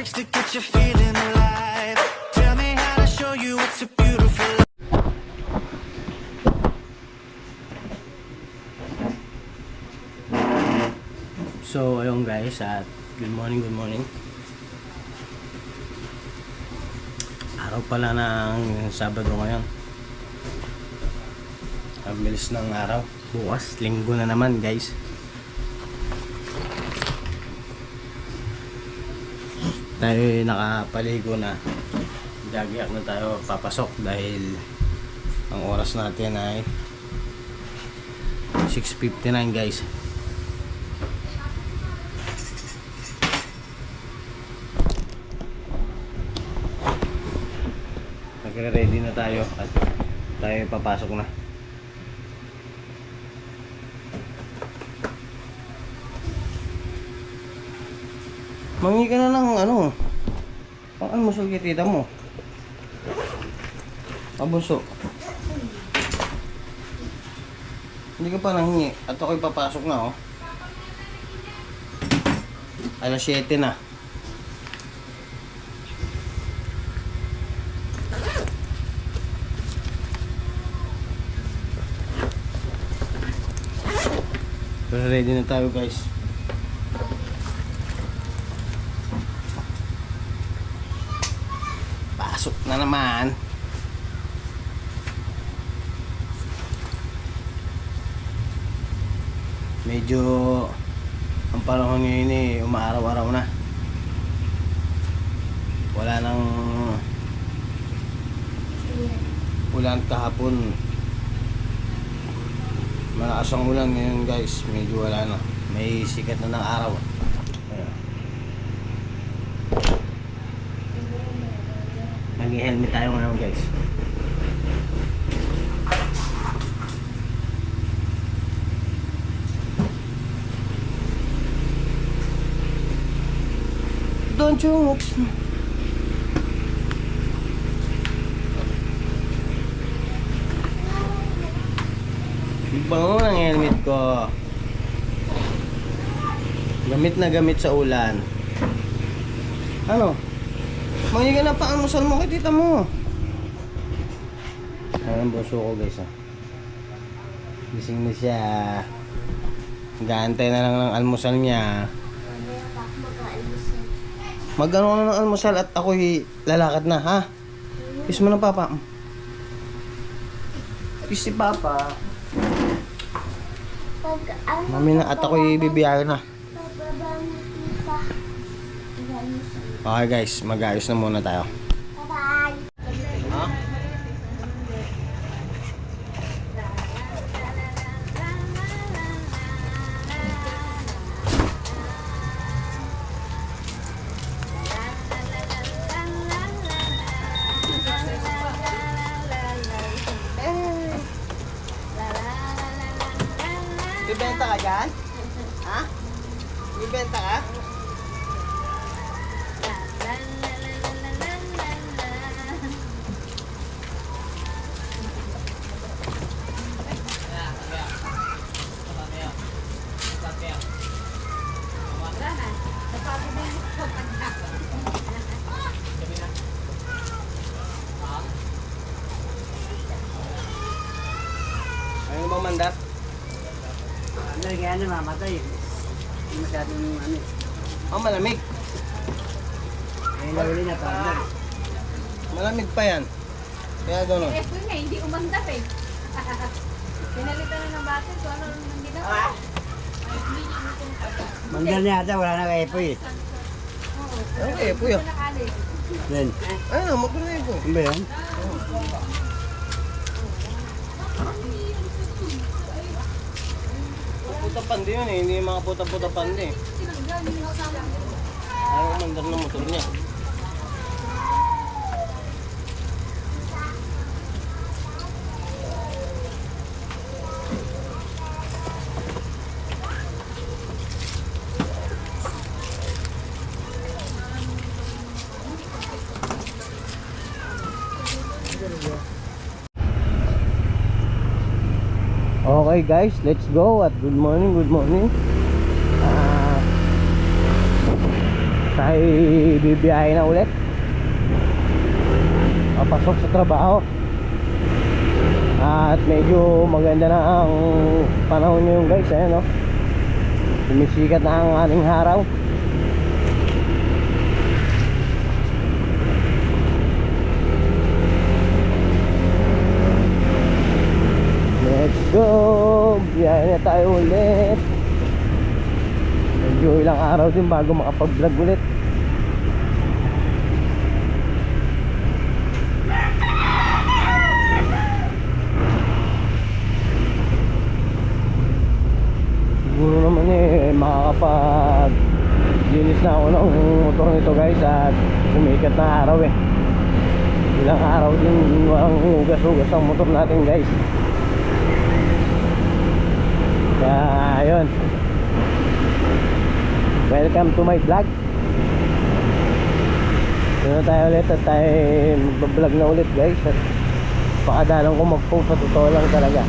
words to get you feeling alive. Tell me how to show you it's a beautiful life. So ayun guys, at good morning. Araw pala ng Sabado ngayon. Ang bilis ng araw. Bukas, linggo na naman guys. Tayo nakapaligo na. Gagiyak na tayo papasok dahil ang oras natin ay 6:59 guys. Nagre-ready na tayo at tayo papasok na. Mangi ka na ng ano, pang almusal kay tita mo. Abunso. Hindi ka pa nanghingi at ako'y papasok na, oh. Alas 7 na. Pero ready na tayo guys. Pasok na naman. Medyo ang panahon ngayon eh umaaraw-araw na. Wala nang ulan kahapon. Malakas ang ulan ngayon guys. Medyo wala na. May sikat na ng araw. Ayan. Nag-helmet tayo ngayon guys. Don't you look. Bango ng helmet ko. Gamit na gamit sa ulan. Ano? Mangi ka na pa ang musal mo kay tita mo. Ayan ang buso ko guys, ah. Gising na siya. Gaantay na lang ng almusal niya. Mag-ano na ng almusal at ako'y lalakad na, ha? Kiss mo na papa. Kiss si papa. Mami na at ako'y bibiyaya na. Okay guys, mag-ayos na muna tayo. Bye-bye. Ha? Bibenta ka dyan? Ha? Bibenta ka? Ayaw mo ba mandat? Ano kaya na mamatay? Hindi masyadong ano. Oh, malamig. Ay nahuli na to. Malamig pa yan. Kaya gano'n. Eh, nga, hindi umandap eh. Pinalitan na ng batin, so ano nang ginawa? Mandar na yata, wala na kay Epoy eh. Ano kayo po yun? Nakalis. Then, Ano, magpapalay po. ano ba yan? Puta pandi yun eh, hindi yung mga puta-puta pandi. Ayaw umandar ng motor niya. Okay guys, let's go at good morning. tayo bibiyahe na ulit papasok sa trabaho. At medyo maganda na ang panahon ngayon guys, ayan, no? Sumisikat na ang ating araw. Let's go! Biyahe na tayo ulit. Medyo ilang araw din bago makapag-vlog ulit. Siguro naman makakapag linis na ako ng motor nito guys, at sumikat na araw ilang araw din walang hugas-hugas ang motor natin guys. Kaya ayun, welcome to my vlog. Ito na tayo ulit at tayo magbablog na ulit guys. At pakadalang ko mag-post, sa totoo lang talaga,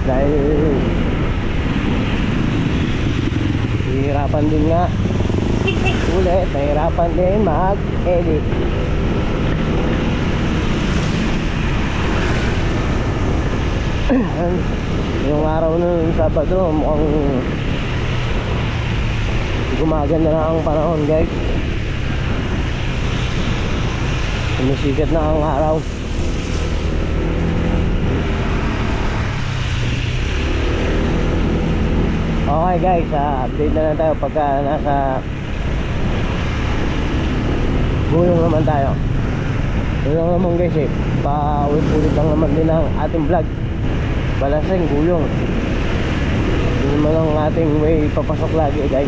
dahil hihirapan din nga ulit, nahirapan din mag-edit. Yung araw ng Sabado mukhang gumaganda na ang panahon guys. Sumisikat na ang araw. Okay guys, update na lang tayo pagka nasa gulong naman tayo. Gulong naman guys paulit-ulit lang naman din ang ating vlog. Balaseng gulong, yun naman ang ating way papasok lagi guys.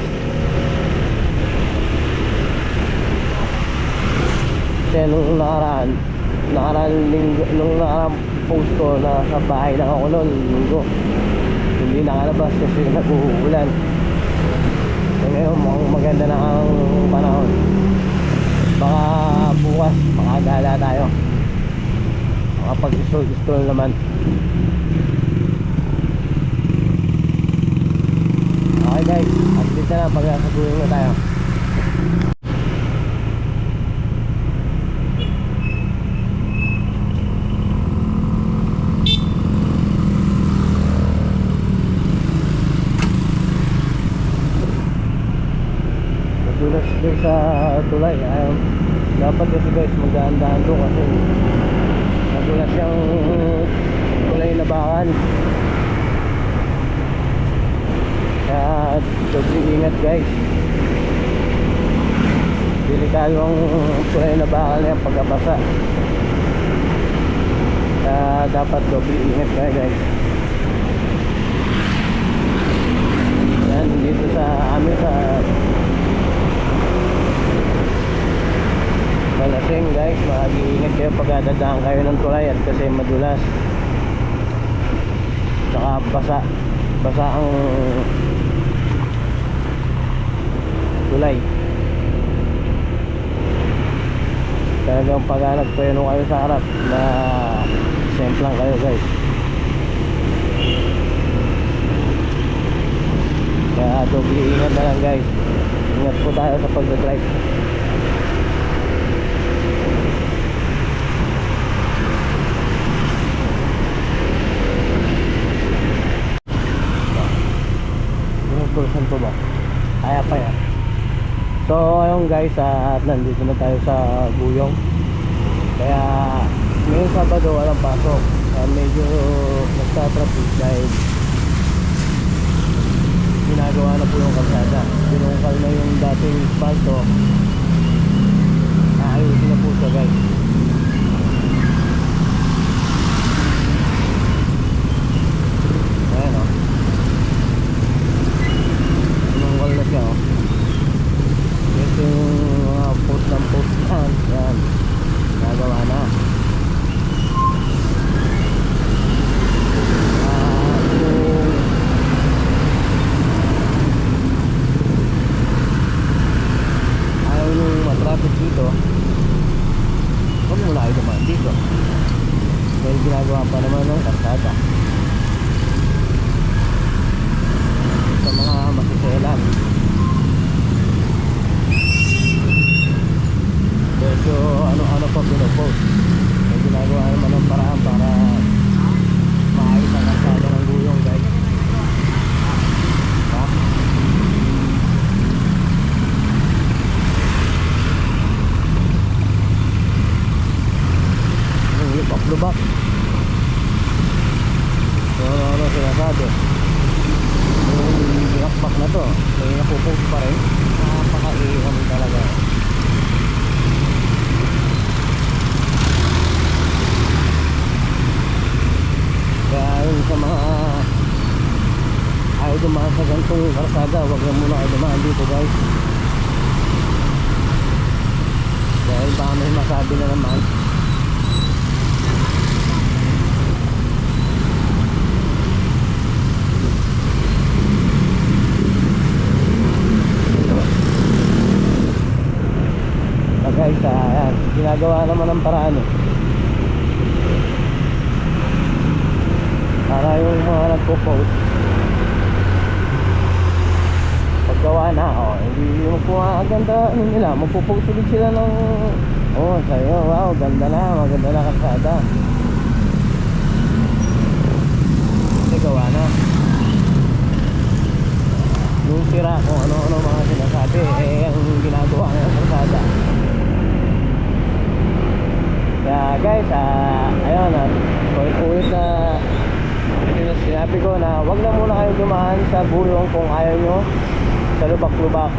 Kasi nung nakaraan post ko, na sa bahay lang ako noon linggo, hindi nakalabas kasi nag-uulan. So ngayon mukhang maganda na ang panahon. Baka bukas makagala tayo, makapag-stroll naman. Okay guys, update na lang pag nasa gulong na tayo. Nadulas guys sa tulay. Dapat kasi guys magdaan-daan doon kasi nadulas yung tulay na bakan. Kaya sobrang ingat guys. Delikado ang tulay na bakal na yan pagkabasa. Kaya dapat sobrang ingat kayo guys. Yan, dito sa amin sa Balaseng guys, mag-iingat kayo pag dadaan kayo ng tulay at kasi madulas. Saka basa ang tulay. Talagang pag nagpreno kayo sa harap, na semplang kayo guys. Kaya doble ingat na lang guys. Ingat po tayo sa pagdadrive. Saan po ba? Kaya pa yan. So ayun guys, at nandito na tayo sa Guyong. Kaya ngayong Sabado walang pasok. Medyo nagtatraffic dahil ginagawa na po yung kalsada. Binungkal na yung dating spalto. Ayusin na po siya guys. Ayan o. Binungkal na siya o. Ito yung mga post ng post yan. Yan. Nagawa na. Ayaw yung matraffic dito, huwag muna kayo naman dito dahil ginagawa pa naman ng kalsada sa mga masiselan. na pa pinopost. May ginagawa naman ng paraan para maayos ang kalsada ng Guyong, guys. Ha? Ang lubak-lubak. So ano sinasabi? Yung binakbak na to, may napupost pa rin. Napaka-iham talaga. Kaya yun sa mga ayaw dumaan sa gantong karsada, huwag na muna kayo dumaan dito, guys. Dahil baka may masabi na naman. Guys, ayan, ginagawa naman ng paraan para yung mga nagpo-post paggawa na, hindi mo po ganda nila, magpo-post ulit sila ng sa'yo, wow, ganda na, maganda na kalsada, kasi gawa na yung sira kung ano-ano mga sinasabi, ang ginagawa ng kalsada. Kaya guys, ayun, ulit na sinabi ko na wag na muna kayo dumaan sa Guyong kung ayaw nyo sa lubak-lubak.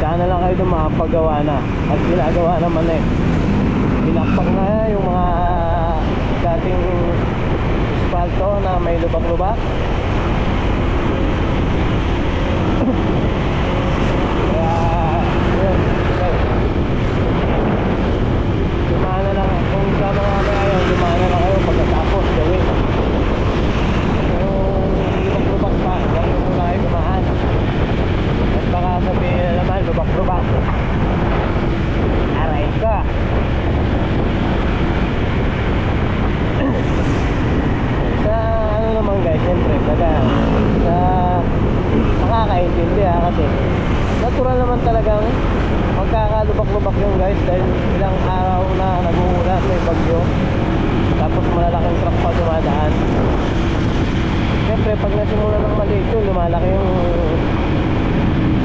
Saan na lang kayo dumaan paggawa na, at ginagawa naman binakpak na yung mga dating espalto na may lubak-lubak. Kaya yun, guys, dumaan na lang kung sa mga may ayaw, dumaan na lang kayo pagkatapos gawin yung lubak-lubak pa, huwag nyo muna kayo dumaan. At baka sabihin na naman lubak-lubak, aray ka. Sa ano naman guys, siyempre sa nakakaintindi kasi natural naman talagang magkakalubak-lubak yung guys, dahil ilang araw na nag-uulan, may bagyo, tapos malalaking truck pa dumadaan. Siyempre pag nasimula ng maliit yun, lumalaki yung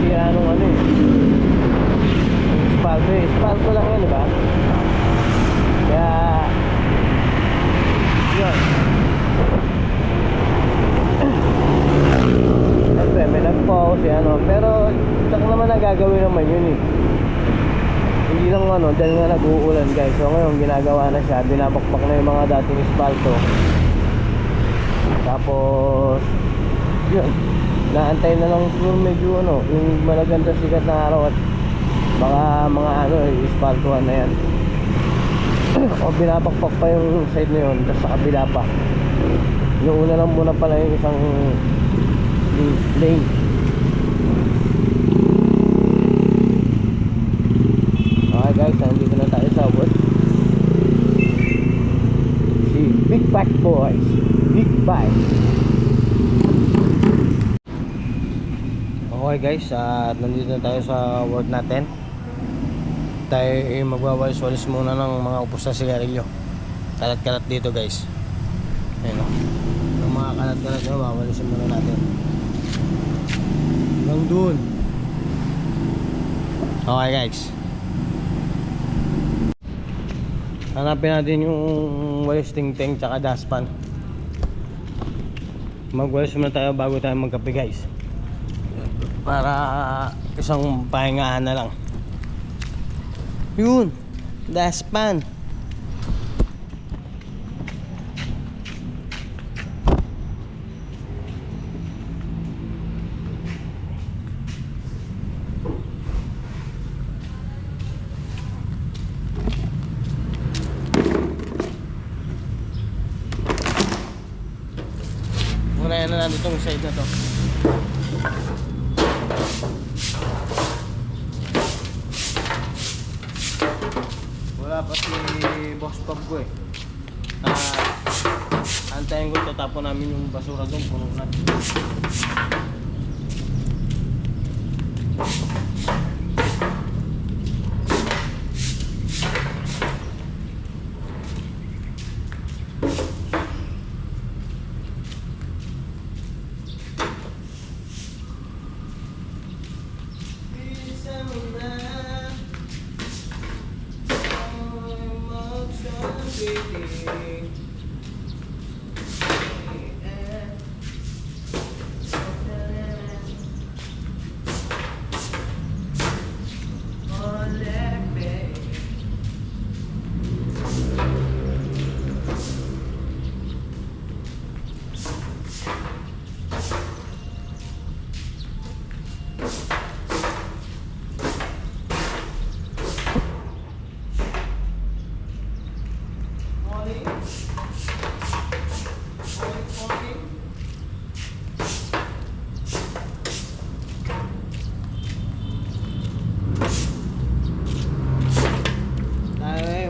sira nung espalto lang yan, diba? Kaya yun, siyempre may nag-pause pero tsak naman na gagawin naman yun hindi lang dahil nga nag-uulan guys. So ngayon ginagawa na siya, binabakbak na yung mga dating espalto, tapos yun, naantay na lang siguro medyo yung malaganda sikat na araw at baka mga espaltuhan na yan o binabakbak pa yung side na yun, tapos sa kabila pa yung una lang muna pala yung isang lane. Okay guys, nandito na tayo sa wood. Si Big Bike Boys, Big Bike. Okay guys, nandito na tayo sa work natin. Tayo magwawalis-walis muna ng mga upos na sigarilyo. Kalat-kalat dito guys. Ayun yung mga kalat-kalat nyo, wawalisin muna natin hanggang dun. Okay guys, hanapin natin yung walis ting-ting tsaka dustpan. Magwalis muna tayo bago tayo magkape guys, para isang pahingaan na lang. Yun, dustpan. Unayan na natin itong side na to. Wala pa si Boss Pab ko antayin ko, tatapon namin yung basura doon, puno na. Ay,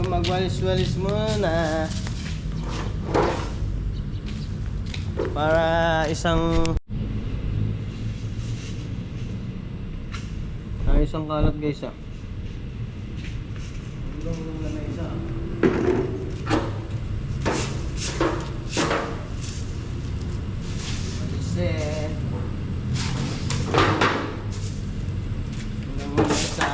magwalis-walis muna para isang kalat guys ah. Hanggang na isa. Walisin. Hanggang na isa.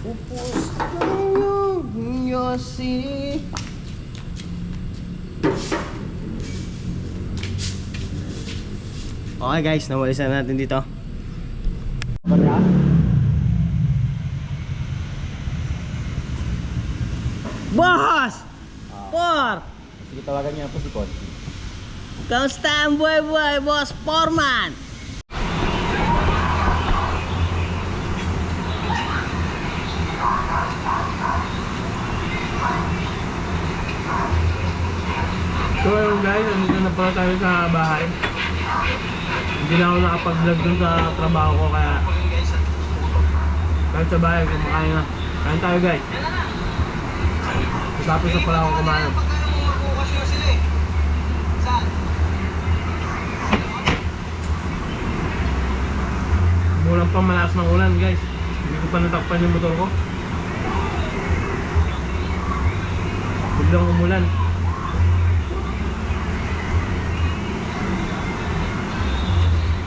Upos tayo, Yossi. Okay guys, nawalisan natin dito. Boss! Por! Sige, tawagan niya po si Con. Kamusta ang buhay-buhay, Boss Foreman? So ayun guys, nandito na pala tayo sa bahay. Hindi na ako nakapag-vlog dun sa trabaho ko kaya kahit sa bahay, kumakain na. Kain tayo guys. Tapos na pala ako kumain. Umulan pang malakas ng ulan guys. Hindi ko pa natakpan yung motor ko. Biglang umulan.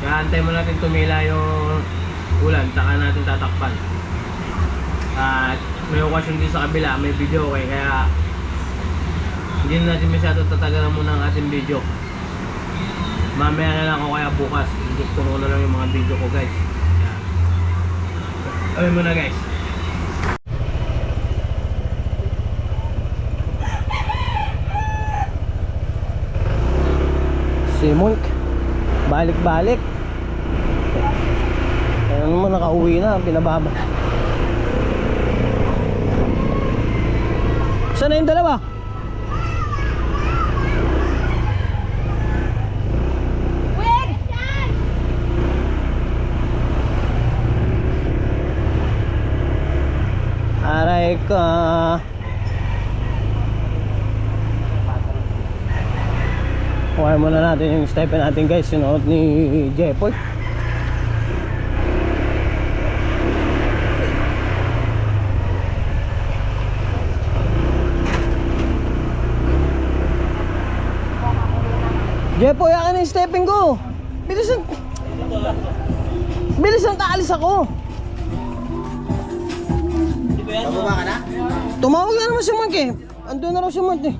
Kaya antay mo natin tumila yung ulan, saka natin tatakpan. At may okasyon din sa kabila, may video okay, kaya hindi na natin masyado tatagalan muna ang ating video. Mamaya na lang ako kaya bukas, gusto ko na lang yung mga video ko guys. Kaya muna guys. Si Monk, balik-balik. Kaya naman nakauwi na, pinababa. Saan na yung dalawa? Aray ka. Kuha muna natin yung stepper natin guys, sinuot ni Jepoy. Jepo, yakin na yung stepping ko. Bilisan. Bilisan, kaalis ako. Bababa ka na? Tumawag na naman si Mark eh. Andun na raw si Mark eh.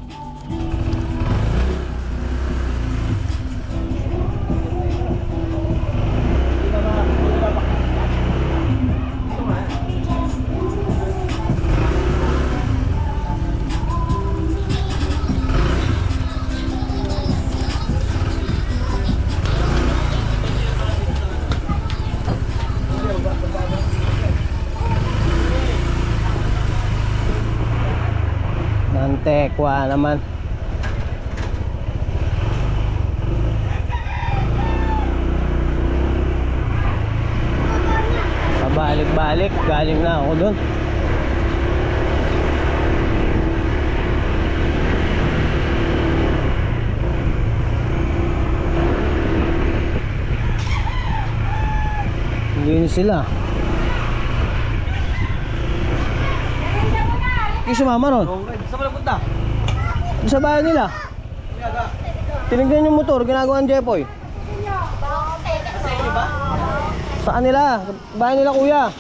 Nantekwa naman. Pabalik-balik, galing na ako dun. Hindi sila. Yung sumama ron? Saan ka napunta? Sa bahay nila. Tinignan yung motor, ginagawa ng Jepoy. Saan nila? Sa bahay nila kuya.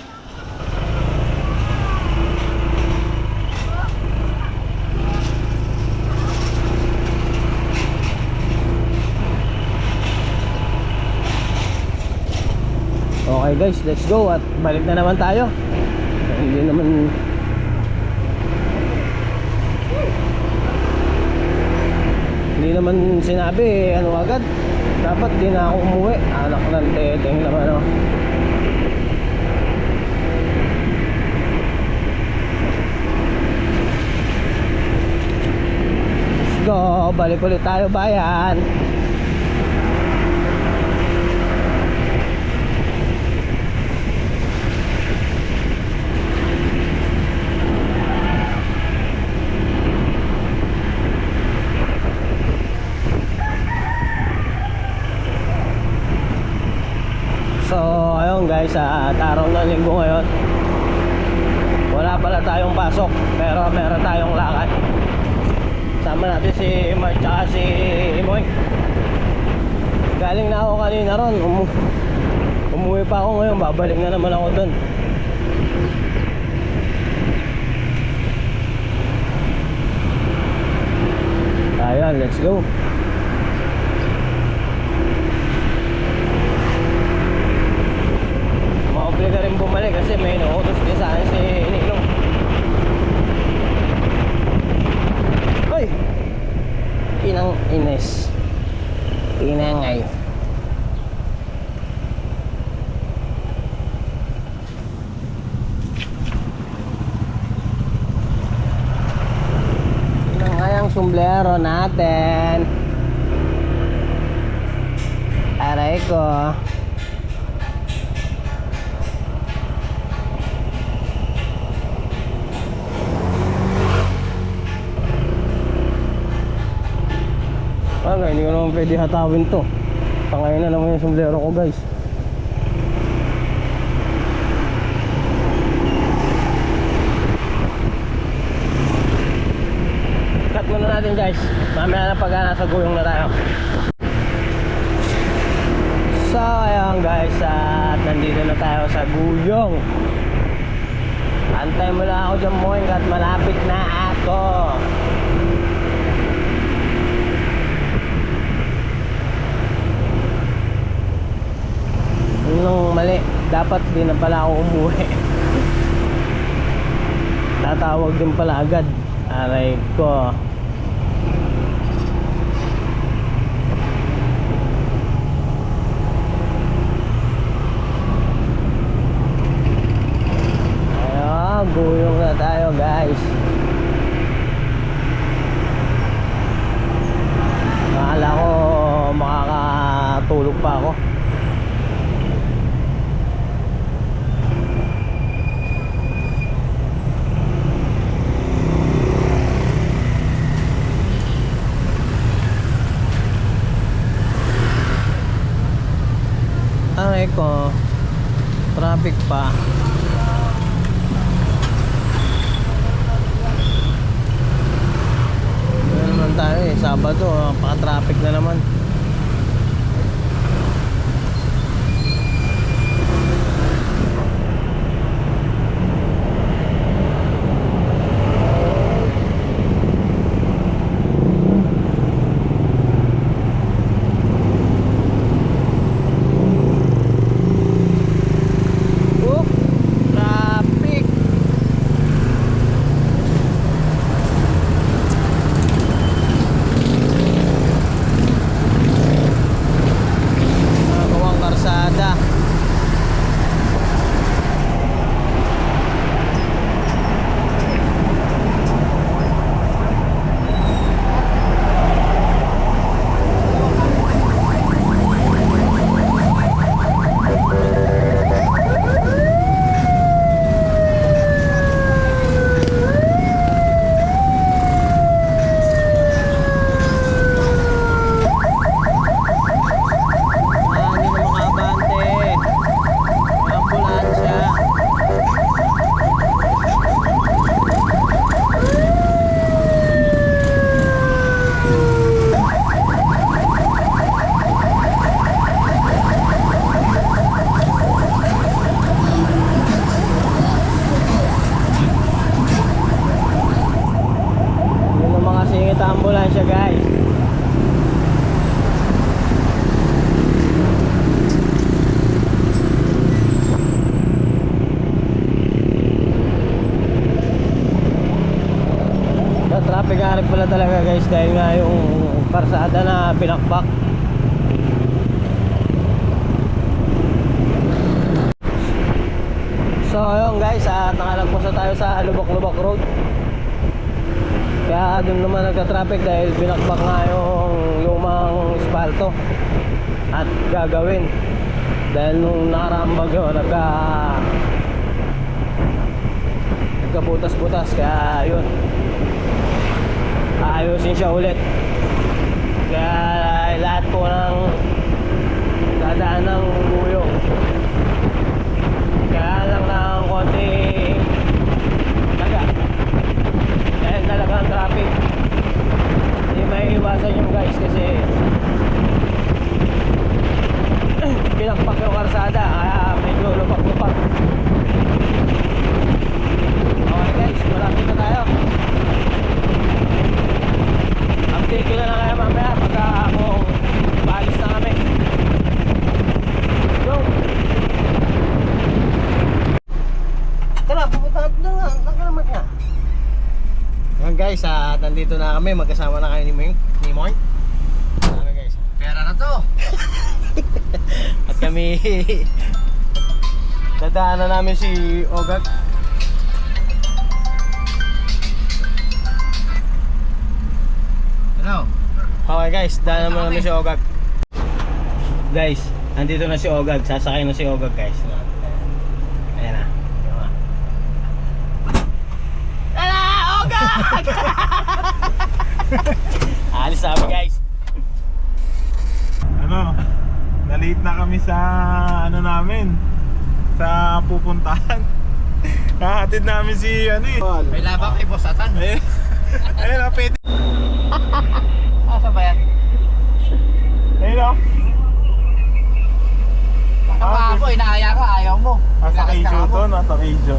Okay guys, let's go at balik na naman tayo. Hindi naman sinabi ano agad. Dapat di na ako umuwi. Anak ng teteng naman oh. Let's go, balik ulit tayo bayan. So ayun guys, araw ng linggo ngayon. Wala pala tayong pasok, pero meron tayong lakad. Sama natin si Mark at si Moy. Galing na ako kanina ron. Umuwi pa ako ngayon, babalik na naman ako dun. Ayan, let's go. Maobliga rin bumalik kasi may inuutos din sa akin si Ninong. Hoy! Inang Ines. Inangay. Inangay ang sombrero natin. Aray ko. Hindi ko naman pwede hatawin to. Pangayon na naman yung sombrero ko guys. Cut muna natin guys. Mamaya na pag nasa guyong na tayo. So ayun guys, at nandito na tayo sa guyong. Antay mo lang ako dyan mo at malapit na ako. Nung mali, dapat din na pala ako umuwi. Tatawag din pala agad. Aray ko. Ayun, guyong na tayo guys. Akala ko makakatulog pa ako. Aray ko, traffic pa. Ano naman tayo eh, Sabado, paka-traffic na naman. siya guys. Sa traffic harap pala talaga guys dahil nga yung karsada na pinakpak. So ayun guys, nakalagpas na tayo sa Lubak-Lubak Road. Kaya doon naman nagka-traffic dahil binakbak nga yung lumang espalto at gagawin. Dahil nung nakaraang bagyo nagkabutas-butas, kaya yun, aayusin siya ulit. Kaya lahat po ng dadaan ng guyong, kaya lang ng konti taga dahil talaga ang traffic. Hindi may iwasan yung guys kasi pinakpak yung karsada, kaya medyo lupak-lupak. Okay guys, malapit na tayo. Update ko na lang kaya mamaya pagka ako paalis na kami. Go! Tara, pupunta na naman niya. Ayan guys, nandito na kami. Magkasama na kayo ni Moy. Ano guys? Pera na to. At kami dadaanan namin si Ogag. Ano? Okay guys, daanan mo namin si Ogag. Guys, nandito na si Ogag. Sasakay na si Ogag guys. Ayan na. Tara, Ogag! Alis na kami guys. Ano, na-late na kami sa ano namin, sa pupuntahan. Hahatid namin si ano eh. May labang kay Boss Atan. Ayun, ayun o, pwede. Asa ba yan? Ayun o. Nakapako, inaaya ka, ayaw mo. Nasa Keijo to, nasa Keijo.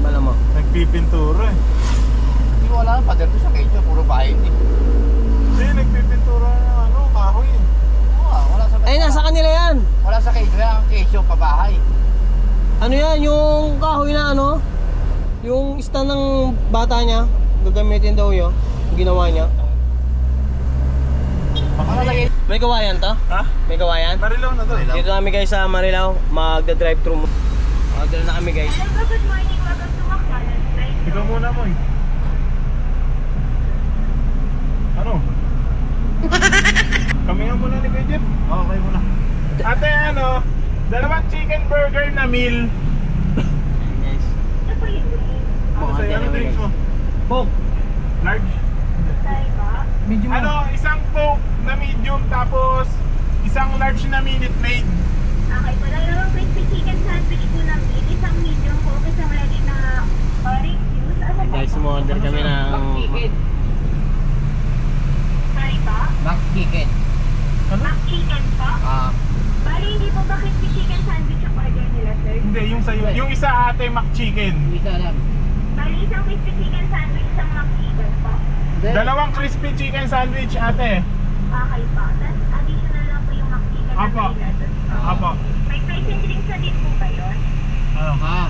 Bala mo. Nagpipintura eh. Hindi mo alam, pader to sa Keijo, puro bahay hindi. Hindi, nagpipintura ng ano, kahoy eh. Wala sa Ay, nasa kanila yan. Wala sa Keijo yan, ang Keijo pabahay. Ano yan, yung kahoy na ano? Yung stand ng bata niya, gagamitin daw yun. Yung ginawa niya. Makalagay. May kawayan to? Ha? May kawayan? Marilaw na to. Dito kami guys sa Marilao, magda-drive-thru mo. Order na kami guys. Good morning, welcome to McDonald's. Ikaw muna mo eh. Ano? Kami nga muna ni Kuya Jeff. Okay muna. Ate, ano? Dalawang chicken burger na meal. Guys. Ano sa'yo? Ano drinks mo? Coke. Large? Medyo Ano, isang Coke na medium tapos isang large na Minute Maid. Okay, po dalawang crispy chicken sandwich po ng meat, isang medium po, isang ready na orange juice. Ano pa Guys, po? mo-order kami ng... Sorry po? Mac chicken. Mac chicken po? Bali, hindi po ba crispy chicken sandwich ang order nila, sir? Hindi, yung sa'yo. Yung isa ate, Mac Chicken. Isa lang. Bali, isang crispy chicken sandwich, isang Mac chicken po. Dalawang crispy chicken sandwich ate. Okay po. Tapos additional lang po yung Mac chicken na Apo. may lettuce po. Apo. May fries and drinks na din po ba yun? Ano?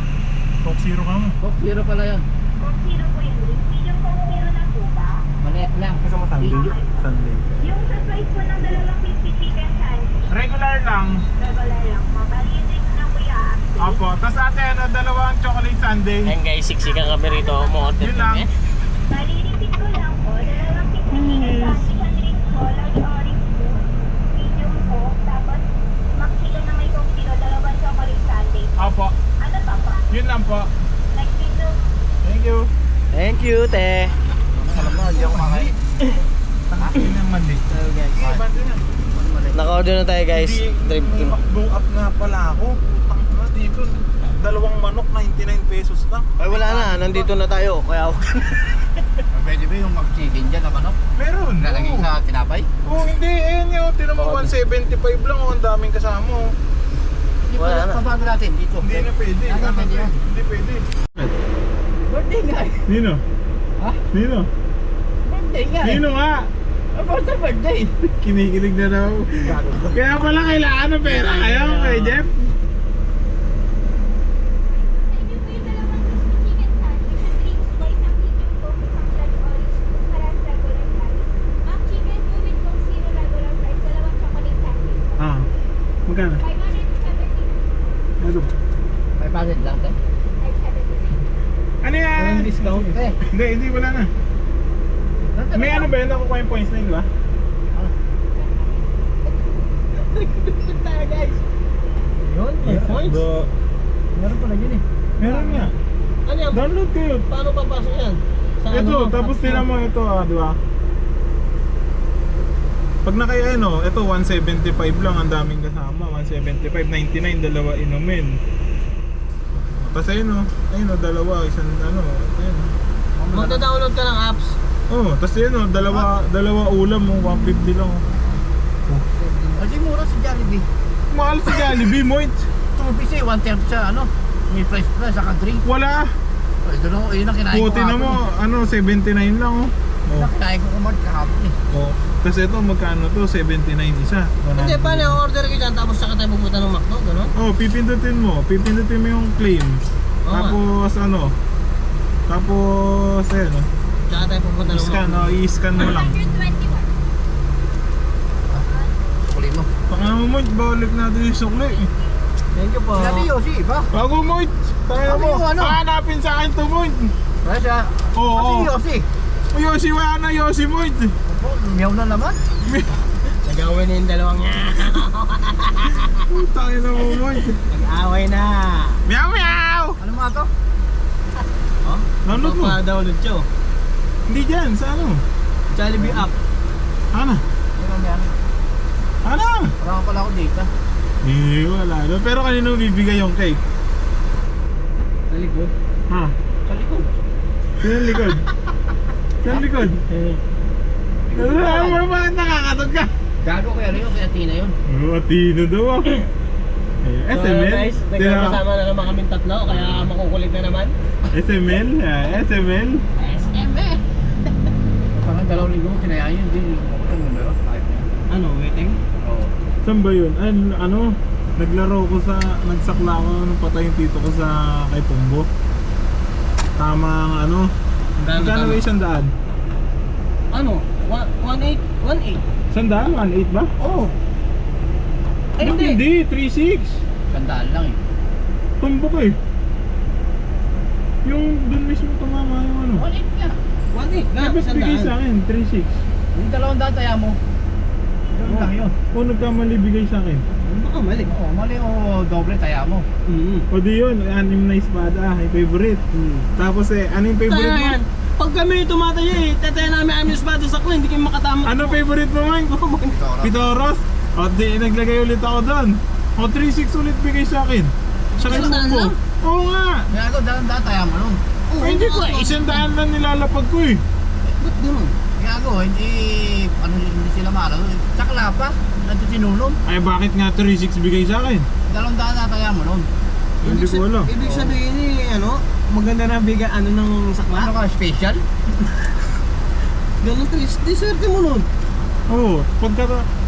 Coke Zero ka mo. Coke Zero pala yan. Coke Zero po yung drinks. Medium Coke Zero na po ba? Maliit lang. Kasi mo Sunday? Sunday. Yung sa price po ng dalawang crispy chicken sandwich, Regular lang. regular lang po. Bali, yung drinks na po yung update. Apo. Tapos ate, ano, dalawang chocolate sundae. Ayan guys, siksikan kami rito. Mo-order Yun lang. kami. Bali, repeat ko lang po. Dalawang crispy chicken sandwich ang drinks po. Large orange juice, medium Coke, tapos Mac chicken na may Coke Zero, dalawang chocolate sundae. Apo. Ano pa po? Yun lang po. Next video. Thank you. Thank you, te. Alam mo, hindi ako makain. Tangin ng mali. So guys, Banda na. naka-order na tayo guys. Drive-thru. Blow up nga pala ako. Putang na dito. Dalawang manok, 99 pesos lang. Ay wala na, nandito na tayo. Kaya Pwede ba yung Mac chicken dyan na manok? Meron. Lalagay Oo. sa tinapay? Oh, hindi. Ayan yun. Tinan mo, 175 lang. Oh, ang daming kasama. Oh. Hindi Wala pala, na. pabago natin dito. Hindi na pwede. Ano pwede yun? Hindi pwede. Birthday nga eh. Nino? Ha? Nino? Birthday nga eh. Nino nga? Basta birthday. Kinikilig na daw. Kaya pala kailangan ng pera kayo kay Jeff. Sa inyo po yung dalawang crispy chicken sandwich, yung drinks po, isang medium coke, isang large orange juice, parang regular fries. Mac chicken po with coke, zero regular fries, dalawang chocolate sandwich. Ah, magkano? 570. Ano? 500 lang, te. 570. Ano yan? Walang discount. Te. Hindi, wala na. May ano ba yun? Nakukuha yung points na yun ba? tayo guys. Yun, may points. Meron pala yun eh. Meron nga. Ano yan? Download kayo. Paano papasok yan? Sa Ito, ano? tapos tinan mo ito di ba? Pag nakaya ano, ito 175 lang, ang daming kasama. 175, 99, dalawa inumin. Tapos ayun o, dalawa, isang ano, ayun. Magda-download ka ng apps. Oh, tapos ayun o, dalawa ulam mo, 150 lang. Kasi mura sa Jollibee. Mahal sa Jollibee, Moit. 2 piso 130 sa ano. May price plus, saka drink. Wala. Ay, doon ako, yun ang kinain ko. Puti na mo, ano, 79 lang oh. Yun ang kinain ko kumart kahapon eh. Oh. Tapos ito, magkano to? 79 isa. Hindi, paano? Order ka dyan tapos saka tayo pupunta ng McDo, gano'n? Oh, pipindutin mo yung claim. Oo nga. Tapos ano? Tapos ayun oh. Saka tayo pupunta ng I-scan, McDo. i-scan mo lang. 121. Kulit mo. Pakana mo, Moit, balik natin yung sukli. Thank you po. Sinabi Yossi, iba? Bago, Moit! Tayo Sabi mo, mo, ano? hanapin sa akin to, Moit! Kaya siya. Oo, Kasi oo. Yossi. O, Yoshi, wala na, Yoshi, Moit! Opo, miyaw na naman. Nag-away na yung dalawang niya. Tayo na mo, Moit! Nag-away na. Meow, meow! Ano mga to? Oh? Download mo. Download siya. Hindi dyan, sa ano? Jollibee app. Ano? Ano yan? Ano? Parang pala ako data. Wala no. Pero kanino bibigay yung cake? Sa likod. Ha? Sa likod. Sino ang likod? Sino ang likod? Ano ba? Nakakatog ka? Gago kaya rin yun, kaya Tina yun. Matino daw ah. SML? So guys, nagkakasama na naman kaming tatlo, kaya makukulit na naman. SML? SML? SME. Parang 2 linggo mo kinayaan yun. Hindi ko ang numero. Kahit na yun. Ano, waiting? Oo. Saan ba yun? Ano? Naglaro ko sa... Nagsakla ko nung patay yung tito ko sa kay Pumbo. Tamang ano? Magkano ba isang daan? Ano? 1.8? 1.8? Isang daan? 1.8 ba? Oo. Ay, Ba't hindi. hindi? 3.6. Sandaan lang eh. Tumbo ko eh. Yung dun mismo tumama yung ano. 1.8 nga. 1.8 na, Dapat bigay sa akin, 3.6. Yung 200 taya mo. Yun lang yun. O nagkamali bigay sa akin. Baka mali. Oo, mali o doble taya mo. O di yun, anim na espada, yung favorite. Tapos ano yung favorite mo? Yan. Pag kami tumataya tataya namin aming spado sa klan, hindi kayo makatama. Ano favorite mo, Mike? Pitoros? O di, naglagay ulit ako doon. O 3.6 ulit bigay sa akin. Sa kay Isang daan Pumbo. lang? Oo nga. Kaya ako, dahan taya mo nun. Ay, hindi ko, isang daan lang nilalapag ko eh. Ba't gano'n? Kaya ako, hindi sila maano. Sakla pa. Nandito sinulong. Ay bakit nga 3.6 bigay sa akin? 200 na taya mo nun. Hindi ko alam. Ibig sabihin ano, maganda na bigay ano ng Ano sakla? ka, special? Ganun to, diserte mo nun. Oo,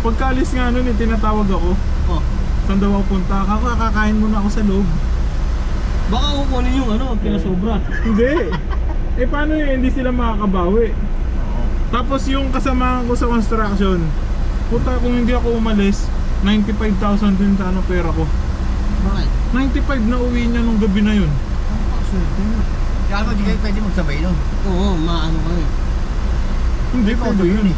pagkaalis nga nun tinatawag ako. Oh, Saan daw ako punta? Kakain muna ako sa loob. baka kukunin yung ano, pinasobra. Hindi. Paano yun? Hindi sila makakabawi. Tapos yung kasama ko sa construction, puta kung hindi ako umalis, 95,000 din sa ano pera ko. Bakit? 95 na uwi niya nung gabi na yun. Kaya ako, di kayo pwede magsabay nun. Oo, maano ka eh. Hindi Ikaw pwede doon yun. eh.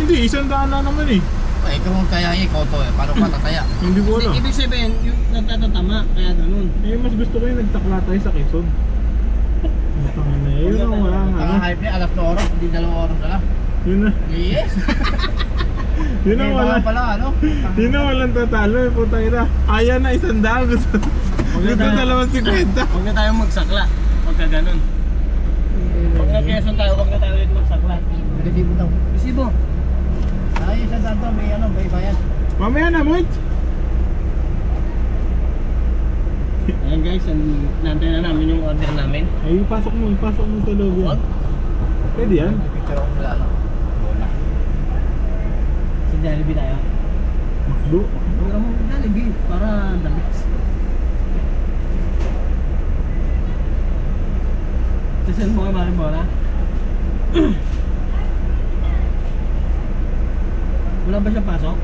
Hindi, isang daan na naman eh. Ay, ikaw mong kaya yung ikoto eh. Paano ka tataya? Hindi ko alam. Ibig sabihin, yung nagtatatama, kaya ganun. Mas gusto ko yung nagtakla tayo sa Quezon. Yun ang wala nga. Ang hype niya, alas na oras, hindi 2 oras na lang. Yun na. Yes! Yun ang wala. pala, ano? Yun ang walang tatalo eh. Puta ina. Ayaw na isang daan. Gusto na 250. Huwag na tayong magsakla. Huwag ka ganun. Pag nag-Quezon tayo, huwag na tayo ulit magsakla. Nagasibo daw. Isibo. Ay, isang daan to, may ano, may bayan. Mamaya na, Moit. Ayan guys, nantay na namin yung order namin. Ay, ipasok mo sa loob yan. Wag. Pwede yan. Picture ako nila, ano? Bola. Jollibee tayo. Makdo. Huwag mo Jollibee para dabis. Saan mo kay Mari Bora? Wala ba siya pasok?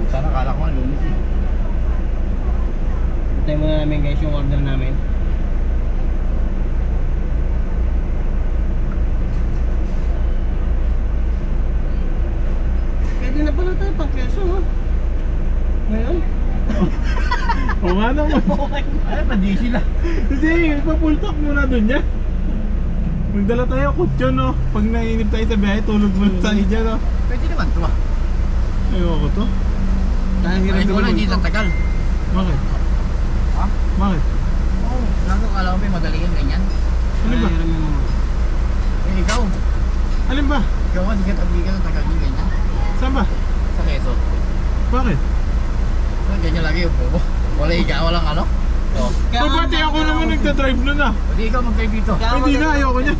Sana kala ko nga lumis eh. Tayo muna namin guys yung order namin. Pwede na pala tayo pang keso ha? Ngayon? O nga naman. Ay, pa-DC lang. Hindi, ipa-full talk muna dun niya. Magdala tayo kutyo no. Pag naiinip tayo sa biyahe, tulog mo sa idya no. Pwede naman to ah. Ayoko to. Dahil hirap Ay, ko lang, hindi tatagal. Bakit? Ha? Bakit? Oo. Lalo kala ko may madali yan ganyan. Ano ba? Eh, ikaw. Alin ba? Ikaw nga, di ka tagal yung ganyan. Saan ba? Sa Quezon. Bakit? Ganyan lagi yung po. Wala higa, walang ano. Oh. Pati ako naman nagdadrive nun ah. Pwede ikaw mag-drive dito. Hindi na, ayoko niya.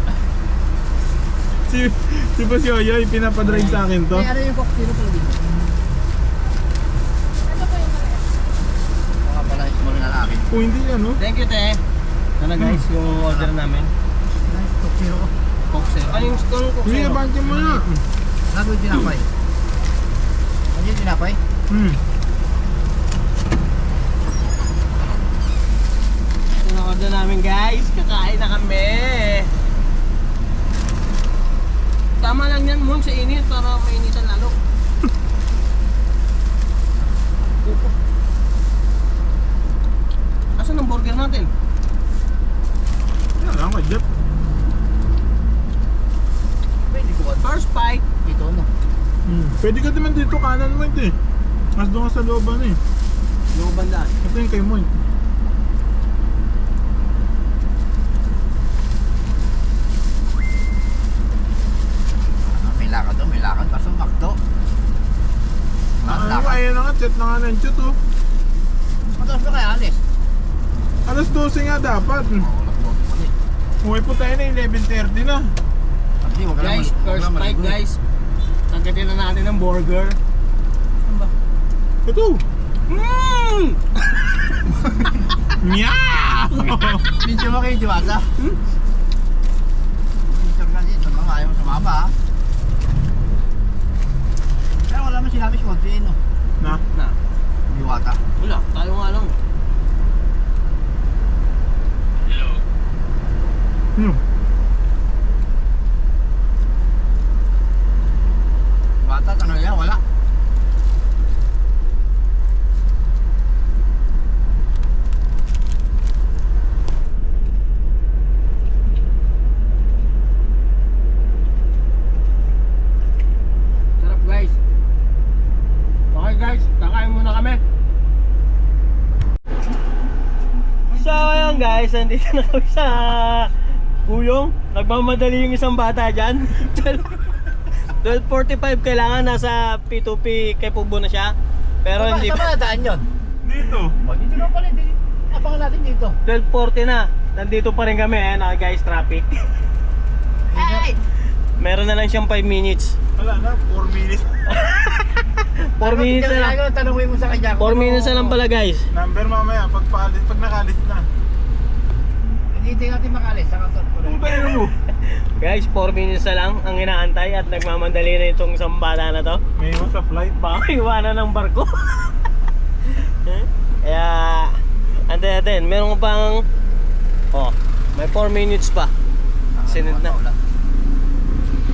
Si Boss Yoyoy, pinapadrive sa akin to. Eh, ano yung cocktail pala dito? Mga pala, small na lalaki. Kung hindi ano. Thank you te. Ano guys yung order namin? Nice, cocktail ko. Coke Zero. Ano yung stone Coke Hindi, Zero? bankin mo na. Lago yung tinapay. Ano yung tinapay? Yung order namin guys, kakain na kami. Tama lang yan mo sa init para mainitan lalo. Asan ang burger natin? Yan lang, Jeff. Pwede ko ba? First bite. Dito no. Pwede ka naman dito, kanan mo ito eh. Mas doon ka sa looban eh. Yung bandaan. Ito yung kay Moy. May lakad doon, may lakad. Kaso makdo. Ano, ayan na nga, chat na nga ng chat oh. Mataas na kaya alis? Alas 12 nga dapat. Uwi po tayo na 11:30 na. Guys, first bite guys. Tanggatin na natin ng burger. Ano ba? Ito. Mmm! Meow! Minsan mo kayo diwata? Minsan ka dito, mga ayaw mo sumaba ha? Pero wala mo sinabi si Konti no? Na? Na. Diwata. Wala, tayo nga lang. Diwata, tanong yan, wala. Sarap guys. Okay guys, kakain muna kami. So ayun guys, nandito na kami sa Guyong. Nagmamadali yung isang bata dyan. 12:45 kailangan nasa P2P kay Pubo na siya. Pero hindi Saan ba nadaan yun? Dito. O, dito na pala. Abangan natin dito. 12:40 na. Nandito pa rin kami na guys, traffic. Hey! Meron na lang siyang 5 minutes. Wala na, 4 minutes. 4 minutes na lang. Tanungin mo sa kanya. 4 minutes na lang pala guys. Number mamaya, pag nakalis na. Hindi natin makalis. Sa kantor ko Kung tayo mo. Guys, 4 minutes na lang ang inaantay at nagmamadali na itong isang bata na to. May iwan sa flight. Baka iwanan ng barko. Kaya, antay natin. Meron ko pang, may 4 minutes pa. Sinit na.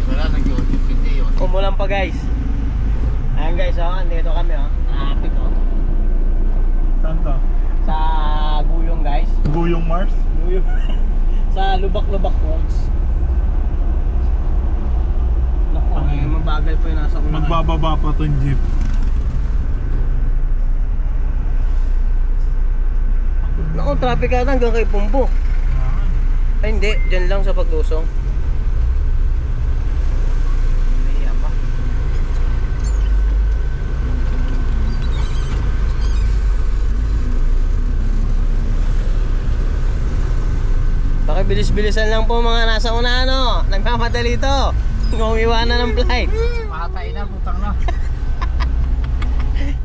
Wala, nag-YouTube. Hindi yun. Umulan pa guys. Ayan guys, andito kami Traffic Saan to? sa Guyong guys. Guyong Mars? Guyong. Sa Lubak-Lubak Works. Naku, mabagal pa yung nasa unahan. Magbababa pa tong jeep. Naku, traffic ata hanggang kay Pumbo. Ay hindi, dyan lang sa Paglusong. Nahiya pa. Pakibilis-bilisan lang po mga nasa unahan Nagmamadali to. Kung iwanan ng flight. Patay na, putang na.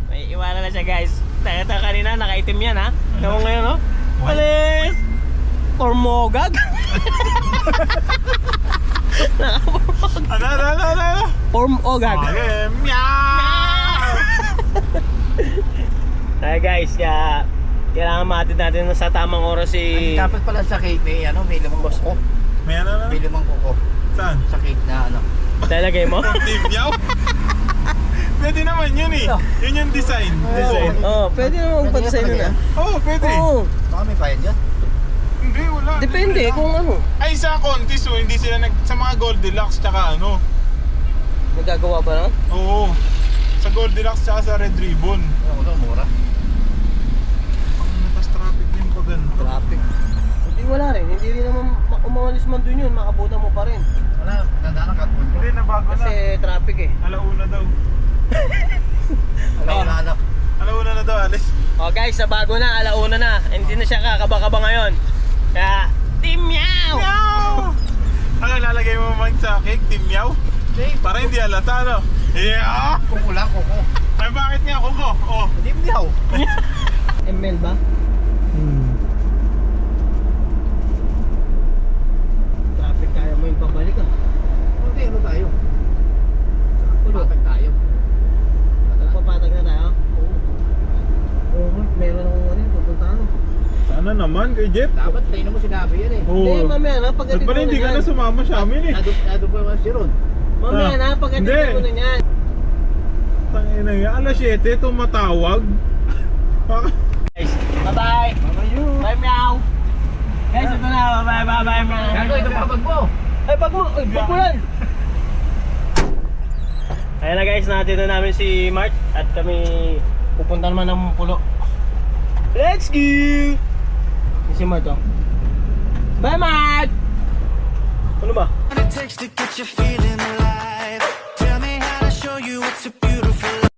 May iwanan na siya guys. Nakita kanina, nakaitim yan ha. Ewan ngayon no? Alis! Formogag! Ano? Formogag! Okay, meow! Kaya guys, kailangan matid natin sa tamang oras si... Dapat pala sa cake, may limang kuko. May ano na? May limang kuko. Saan? Sa cake na ano. Talagay mo? Team meow? Pwede naman yun eh. Yun yung design. Oo, pwede naman padesign na. Oo, pwede. Oo, Baka may bayad yan. Hindi, wala. depende kung ano. Ay, sa contest oh, hindi sila sa mga Goldilocks tsaka ano. Nagagawa ba nun? Oo. Sa Goldilocks tsaka sa Red Ribbon. Ano, mura. Ang natas traffic din pa ganito. Traffic. Hindi wala rin, hindi rin naman umawalis man dun yun, makabutan mo pa rin. Wala, tanda ng katulog. Hindi, nabago na. Kasi traffic eh. Alauna daw. Wala na anak. Alauna na daw, alis. Oh guys, sa bago na, alauna na. Hindi na siya kakaba-kaba ngayon. Kaya, Team Meow! Meow! Ano, lalagay mo man sa cake, Team Meow? Para hindi halata, no? Yeah! Kuko lang, kuko. Ay, bakit nga kuko? Oh. Hindi miyaw. ML ba? Traffic kaya mo yung pabalik ah. Hindi, ano tayo? Ulo. Patag tayo. Nagpapatag na tayo? Oo, meron akong ano yun, pupuntahan. Sana naman kay Jeff. Dapat tayo mo sinabi yan eh. Hindi, Oo. mamaya na, Ba't pagdating pala mo hindi ka na na yan. sumama sa amin eh? Nado po yung si Ron. Mamaya na, pagdating Hindi. mo na yan. Tangina nga, alas 7, tumatawag. Guys, bye-bye! Bye, Meow! Guys, ito na, bye-bye, Meow! Gago, ito papag mo. Ay, bag mo yan! Ayan na guys, natin na namin si Mark at kami pupunta naman ng pulo. Let's go! Yung si Mark oh. Bye, Mark! Ano ba? What it takes to get you feeling alive. Tell me how to show you what's